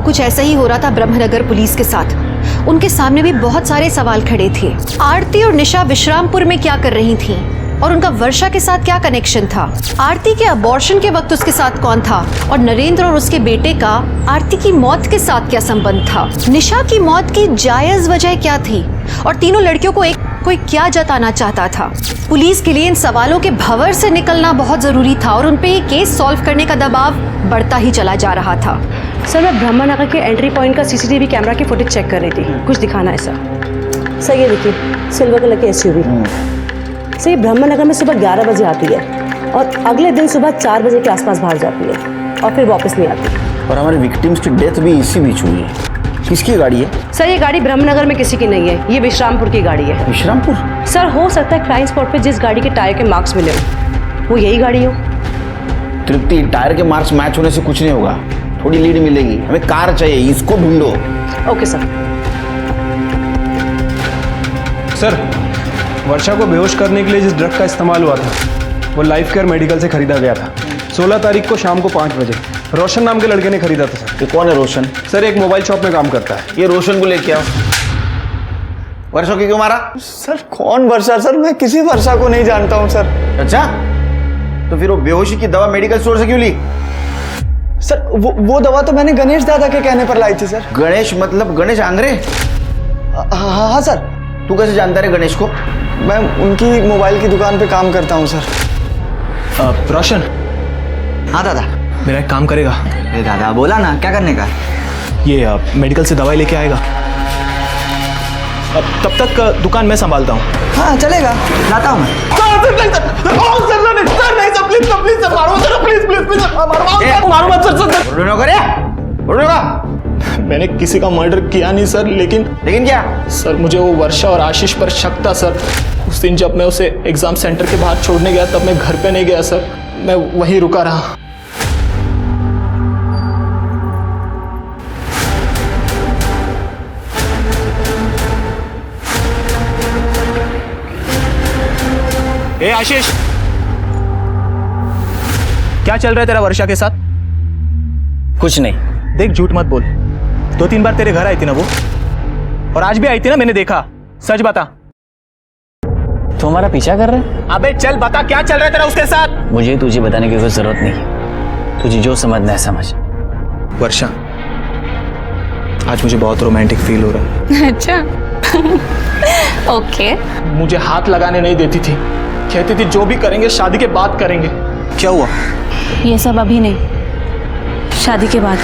कुछ ऐसा ही हो रहा था ब्रह्मनगर पुलिस के साथ। उनके सामने भी बहुत सारे सवाल खड़े थे। आरती और निशा विश्रामपुर में क्या कर रही थीं? और उनका वर्षा के साथ क्या कनेक्शन था? आरती के अबॉर्शन के वक्त उसके साथ कौन था? और नरेंद्र और उसके बेटे का आरती की मौत के साथ क्या संबंध था? निशा की मौत की जायज वजह क्या थी? और तीनों लड़कियों को कोई क्या जताना चाहता था? पुलिस के लिए इन सवालों के भंवर से निकलना बहुत जरूरी था और उनपे ये केस सॉल्व करने का दबाव बढ़ता ही चला जा रहा था। सर, मैं ब्रह्मनगर के एंट्री पॉइंट का सीसीटीवी कैमरा की फुटेज चेक कर रही थी। कुछ दिखाना है सर। सर ये देखिए, सिल्वर कलर की एसयूवी। सर ये ब्रह्मनगर में सुबह 11 बजे आती है और अगले दिन सुबह 4 बजे के आसपास बाहर जाती है और फिर वापस नहीं आती। और हमारे विक्टिम्स की डेथ भी इसी बीच हुई है। किसकी गाड़ी है? सर ये गाड़ी ब्रह्मनगर में किसी की नहीं है, ये विश्रामपुर की गाड़ी है। विश्रामपुर? सर हो सकता है क्राइम स्पॉट पे जिस गाड़ी के टायर के मार्क्स मिले हो वो यही गाड़ी हो। तृप्ति, टायर के मार्क्स मैच होने से कुछ नहीं होगा, थोड़ी लीड मिलेगी। हमें कार चाहिए, इसको ढूंढो। Okay sir. सर, वर्षा को बेहोश करने के लिए जिस ड्रग का इस्तेमाल हुआ था वो लाइफ केयर मेडिकल से खरीदा गया था। 16 तारीख को शाम को 5 बजे रोशन नाम के लड़के ने खरीदा था सर। ये कौन है रोशन? सर एक मोबाइल शॉप में काम करता है। ये रोशन को लेके आओ। वर्षा को क्यों मारा? सर कौन वर्षा? सर मैं किसी वर्षा को नहीं जानता हूँ सर। अच्छा, तो फिर वो बेहोशी की दवा मेडिकल स्टोर से क्यों ली? सर वो दवा तो मैंने गणेश दादा के कहने पर लाई थी सर। गणेश मतलब गणेश आंग्रे? हाँ सर। तू कैसे जानता है गणेश को? मैं उनकी मोबाइल की दुकान पे काम करता हूँ सर। रोशन। हाँ दादा। मेरा एक काम करेगा? अरे दादा बोला ना, क्या करने का? ये मेडिकल से दवाई लेके आएगा। तब तक दुकान मैं संभालता हूँ। हाँ चलेगा, लाता हूँ मैं। मैंने किसी का मर्डर किया नहीं सर, लेकिन क्या सर मुझे वो वर्षा और आशीष पर शक था सर। उस दिन जब मैं उसे एग्जाम सेंटर के बाहर छोड़ने गया तब मैं घर पे नहीं गया सर, मैं वहीं रुका रहा। ए आशीष, क्या चल रहा है तेरा वर्षा के साथ? कुछ नहीं। देख झूठ मत बोल, 2-3 बार तेरे घर आई थी ना वो, और आज भी आई थी ना, मैंने देखा। सच बता। तो हमारा पीछा कर रहा है? अबे चल बता, क्या चल रहा है तेरा उसके साथ? मुझे तुझे बताने की कोई जरूरत नहीं, तुझे जो समझना है समझ। वर्षा, आज मुझे बहुत रोमांटिक फील हो रहा है। अच्छा ओके। मुझे हाथ लगाने नहीं देती थी, कहती थी जो भी करेंगे शादी के बाद करेंगे। क्या हुआ? ये सब अभी नहीं, शादी के बाद।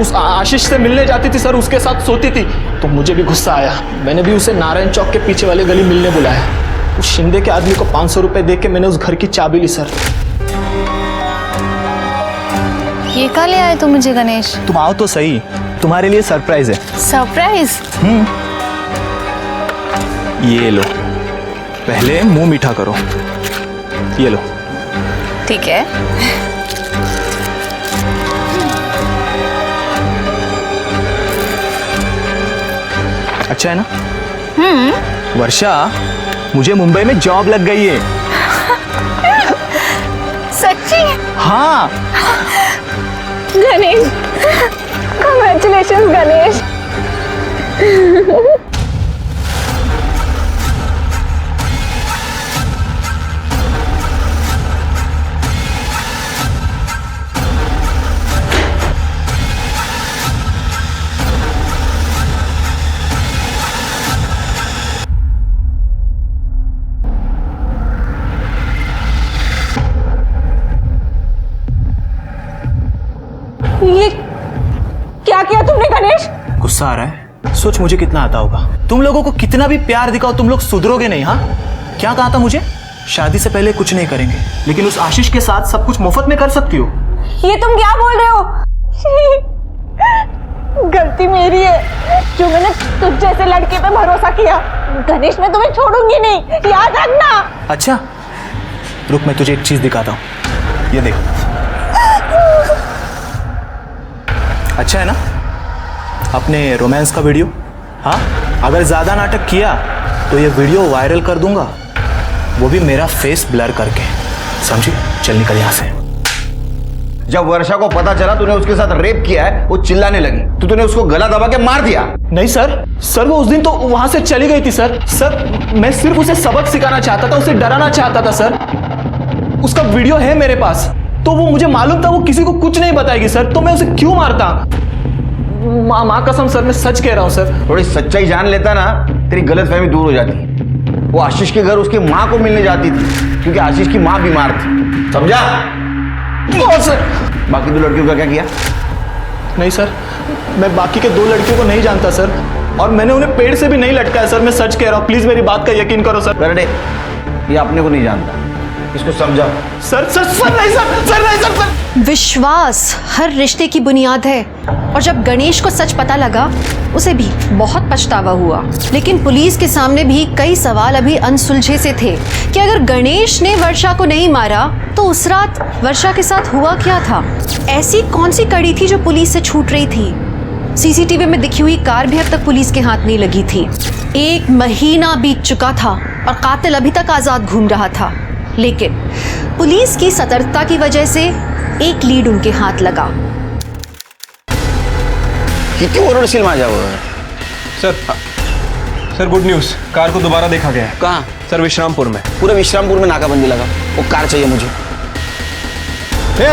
उस आशीष से मिलने जाती थी सर, उसके साथ सोती थी, तो मुझे भी गुस्सा आया। मैंने भी उसे नारायण चौक के पीछे वाली गली मिलने बुलाया। उस शिंदे के आदमी को 500 रुपए दे के मैंने उस घर की चाबी ली सर। ये कहाँ ले आए तुम मुझे गणेश? तुम आओ तो सही, तुम्हारे लिए सरप्राइज है। सरप्राइज? ये लो, पहले मुंह मीठा करो। ये लो। ठीक है। अच्छा है ना? वर्षा, मुझे मुंबई में जॉब लग गई है। सच्ची? हाँ। गणेश, कांग्रेचुलेशंस गणेश। ये क्या किया तुमने गणेश? गुस्सा आ रहा है? सोच मुझे कितना आता होगा। तुम लोगों को कितना भी प्यार दिखाओ, तुम लोग सुधरोगे नहीं। हाँ, क्या कहा था मुझे? शादी से पहले कुछ नहीं करेंगे, लेकिन उस आशीष के साथ सब कुछ मुफ्त में कर सकती हो। ये तुम क्या बोल रहे हो? गलती मेरी है जो मैंने तुझ जैसे लड़के पे भरोसा किया। गणेश, मैं तुम्हें छोड़ूंगी नहीं, याद रखना। अच्छा रुक, मैं तुझे एक चीज दिखाता हूँ। ये देख। अच्छा है ना अपने रोमांस का वीडियो? हाँ, अगर ज्यादा नाटक किया तो ये वीडियो वायरल कर दूंगा, वो भी मेरा फेस ब्लर करके। समझी? चल निकल यहां से। जब वर्षा को पता चला तूने उसके साथ रेप किया है, वो चिल्लाने लगी तो तूने उसको गला दबा के मार दिया। नहीं सर, वो उस दिन तो वहां से चली गई थी सर, मैं सिर्फ उसे सबक सिखाना चाहता था, उसे डराना चाहता था सर। उसका वीडियो है मेरे पास, तो वो मुझे मालूम था वो किसी को कुछ नहीं बताएगी सर, तो मैं उसे क्यों मारता? माँ कसम सर, मैं सच कह रहा हूँ सर। थोड़ी सच्चाई जान लेता ना, तेरी गलतफहमी दूर हो जाती। वो आशीष के घर उसकी माँ को मिलने जाती थी क्योंकि आशीष की माँ बीमार थी, समझा? सर बाकी 2 लड़कियों का क्या किया? नहीं सर, मैं बाकी के 2 लड़कियों को नहीं जानता सर, और मैंने उन्हें पेड़ से भी नहीं लटकाया सर, मैं सच कह रहा हूँ, प्लीज मेरी बात का यकीन करो सर। करडे, ये अपने को नहीं जानता, इसको समझा। सर नहीं। विश्वास हर रिश्ते की बुनियाद है, और जब गणेश को सच पता लगा उसे भी बहुत पछतावा हुआ। लेकिन पुलिस के सामने भी कई सवाल अभी अनसुलझे से थे कि अगर गणेश ने वर्षा को नहीं मारा तो उस रात वर्षा के साथ हुआ क्या था? ऐसी कौन सी कड़ी थी जो पुलिस से छूट रही थी? सीसीटीवी में दिखी हुई कार भी अब तक पुलिस के हाथ नहीं लगी थी। 1 महीना बीत चुका था और कातिल अभी तक आजाद घूम रहा था, लेकिन पुलिस की सतर्कता की वजह से एक लीड उनके हाथ लगा। कितनी ओरडशील माझ्या सर गुड न्यूज़, कार को दोबारा देखा गया है। कहाँ? सर विश्रामपुर में। पूरे विश्रामपुर में नाकाबंदी लगा, वो कार चाहिए मुझे।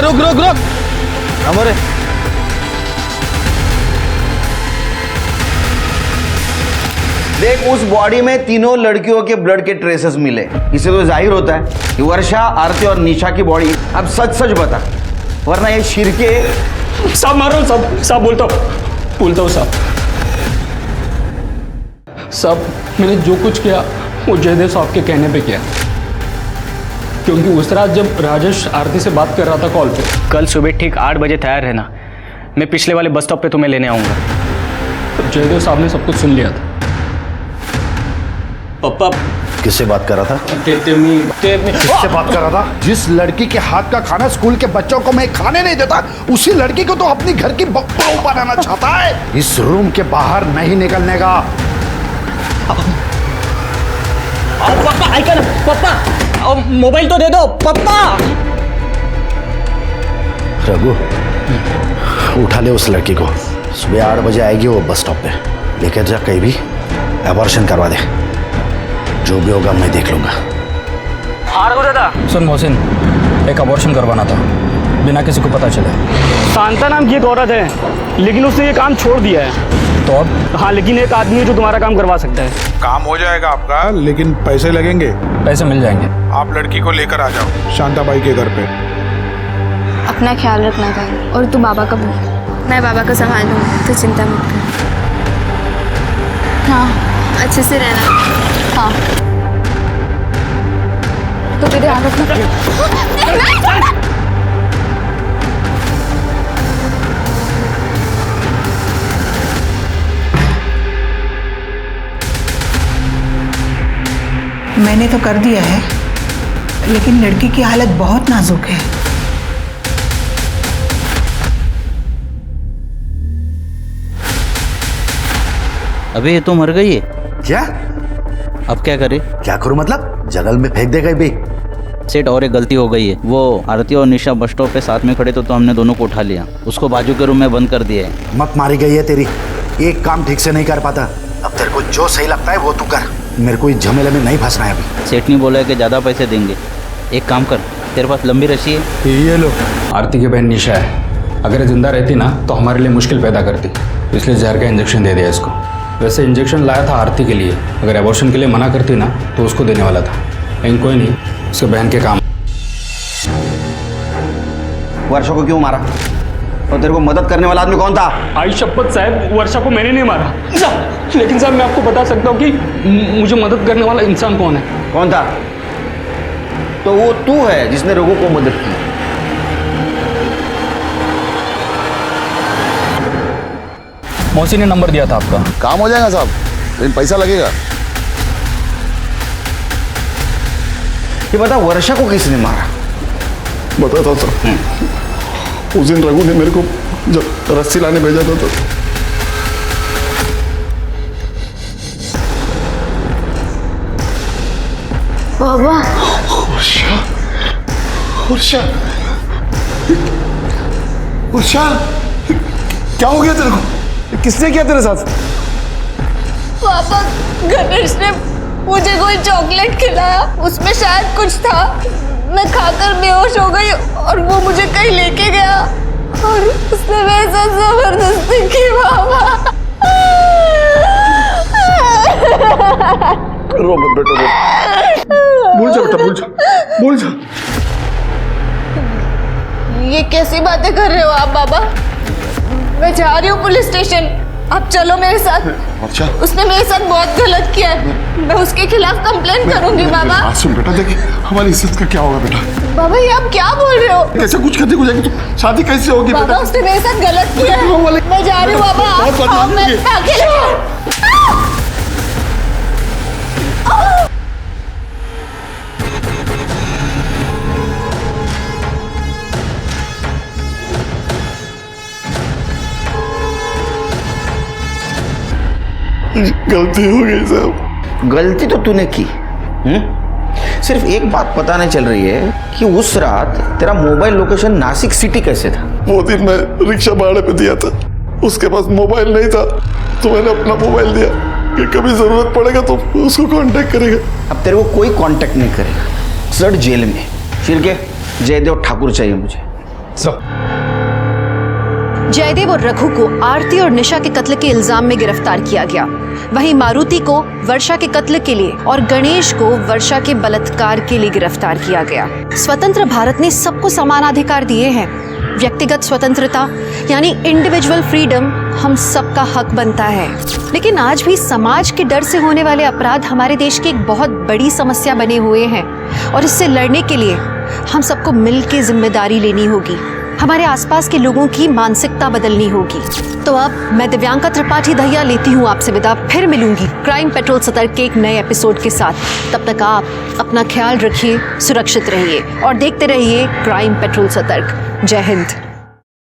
रुक। हमारे देख, उस बॉडी में तीनों लड़कियों के ब्लड के ट्रेसेस मिले। इससे तो जाहिर होता है कि वर्षा, आरती और निशा की बॉडी। अब सच बता, वरना ये शिरके। साहब मार रहा हूँ, साहब बोलता हूँ साहब, मैंने जो कुछ किया वो जयदेव साहब के कहने पे किया, क्योंकि उस रात जब राजेश आरती से बात कर रहा था कॉल पे। कल सुबह ठीक 8 बजे तैयार रहना, मैं पिछले वाले बस स्टॉप पे तुम्हें लेने आऊँगा। तो जयदेव साहब ने सब कुछ सुन लिया था। पप्पा किससे बात कर रहा था? किससे बात कर रहा था? जिस लड़की के हाथ का खाना स्कूल के बच्चों को मैं खाने नहीं देता, उसी लड़की को तो अपनी घर की बहू बनाना चाहता है। इस रूम के बाहर नहीं निकलने का। पापा आइका ना, पापा मोबाइल तो दे दो पापा। रघु, उठा ले उस लड़की को, सुबह 8 बजे आएगी वो बस स्टॉप पे। लेकर जा, कहीं भी एबॉर्शन करवा दे, जो भी होगा मैं देख लूंगा। सुन मोहसिन, एक अबॉर्शन करवाना था, बिना किसी को पता चले। शांता नाम की एक औरत है, लेकिन उसने ये काम छोड़ दिया है। तो अब? हाँ, लेकिन एक आदमी है जो तुम्हारा काम करवा सकता है। काम हो जाएगा आपका, लेकिन पैसे लगेंगे। पैसे मिल जाएंगे। आप लड़की को लेकर आ जाओ शांताबाई के घर पे। अपना ख्याल रखना चाहिए। और तू बाबा का भी। मैं बाबा का संभाल लूँगी, तो चिंता मत कर। हाँ, अच्छे से रहना। हाँ, तो भी ध्यान रखना। मैंने तो कर दिया है, लेकिन लड़की की हालत बहुत नाजुक है। अबे ये तो मर गई है। क्या? अब क्या करे? क्या करूं मतलब? जंगल में फेंक दे गई बे। सेठ, और एक गलती हो गई है। वो आरती और निशा बस स्टॉप पे साथ में खड़े तो हमने दोनों को उठा लिया, उसको बाजू के रूम में बंद कर दिया है। मत मारी गई है तेरी, एक काम ठीक से नहीं कर पाता। अब तेरे को जो सही लगता है वो तू कर, मेरे को इस झमेले में नहीं फंसना है अभी। सेठ ने बोला है कि ज़्यादा पैसे देंगे। एक काम कर, तेरे पास लंबी रस्सी है? ये लो। आरती की बहन निशा है, अगर ये जिंदा रहती ना तो हमारे लिए मुश्किल पैदा करती, इसलिए जहर का इंजेक्शन दे दिया इसको। वैसे इंजेक्शन लाया था आरती के लिए, अगर एबॉर्शन के लिए मना करती ना तो उसको देने वाला था, लेकिन कोई नहीं, उसके बहन के काम। वर्षा को क्यों मारा? और तेरे को मदद करने वाला आदमी कौन था? आई शपथ साहब, वर्षा को मैंने नहीं मारा। लेकिन साहब मैं आपको बता सकता हूँ कि मुझे मदद करने वाला इंसान कौन है। कौन था? तो वो तू है जिसने लोगों को मदद की। मौसी ने नंबर दिया था आपका। काम हो जाएगा साहब, लेकिन पैसा लगेगा। ये बता, वर्षा को किसने मारा? बताता था, उस दिन रघु ने मेरे को जब रस्सी लाने भेजा था तो बाबा। वर्षा, वर्षा, वर्षा, क्या हो गया तेरे को? किसने किया तेरे साथ? पापा, गणेश ने मुझे कोई चॉकलेट खिलाया, उसमें शायद कुछ था। मैं खाकर बेहोश हो गई और वो मुझे कहीं लेके गया और उसने मेरे साथ जबरदस्ती की। बाबा, रो मत बेटा, रो। भूल जा बेटा, भूल जा, भूल जा। ये कैसी बातें कर रहे हो आप बाबा? मैं जा रही हूँ पुलिस स्टेशन, आप चलो मेरे साथ। अच्छा। उसने मेरे साथ बहुत गलत किया है, मैं उसके खिलाफ कंप्लेंट करूंगी बाबा। बात सुन बेटा, देखिए हमारी इज्जत का क्या होगा बेटा? बाबा, ये आप क्या बोल रहे हो? कैसे कुछ करने को जाएगी तो शादी कैसे होगी बाबा? बेटा? उसने मेरे साथ गलत किया है, मैं जा रही हूँ बाबा। बहुत आप बदमाश मैं है। अकेले। गलती हो गई साहब। गलती तो तूने की। सिर्फ एक बात पता नहीं चल रही है कि उस रात तेरा मोबाइल लोकेशन नासिक सिटी कैसे था? वो दिन मैं रिक्शा भाड़े पे दिया था, उसके पास मोबाइल नहीं था तो मैंने अपना मोबाइल दिया कि कभी जरूरत पड़ेगा तो उसको कांटेक्ट करेगा। अब तेरे को कोई कांटेक्ट नहीं करेगा, सर जेल में। फिर के जयदेव ठाकुर चाहिए मुझे। जयदेव और रघु को आरती और निशा के कत्ल के इल्जाम में गिरफ्तार किया गया। वहीं मारुति को वर्षा के कत्ल के लिए और गणेश को वर्षा के बलात्कार के लिए गिरफ्तार किया गया। स्वतंत्र भारत ने सबको समान अधिकार दिए हैं। व्यक्तिगत स्वतंत्रता यानी इंडिविजुअल फ्रीडम हम सबका हक बनता है, लेकिन आज भी समाज के डर से होने वाले अपराध हमारे देश की एक बहुत बड़ी समस्या बने हुए हैं और इससे लड़ने के लिए हम सबको मिलकर जिम्मेदारी लेनी होगी। हमारे आसपास के लोगों की मानसिकता बदलनी होगी। तो अब मैं दिव्यांका त्रिपाठी दहिया लेती हूँ आपसे विदा। फिर मिलूंगी क्राइम पेट्रोल सतर्क के एक नए एपिसोड के साथ। तब तक आप अपना ख्याल रखिए, सुरक्षित रहिए और देखते रहिए क्राइम पेट्रोल सतर्क। जय हिंद।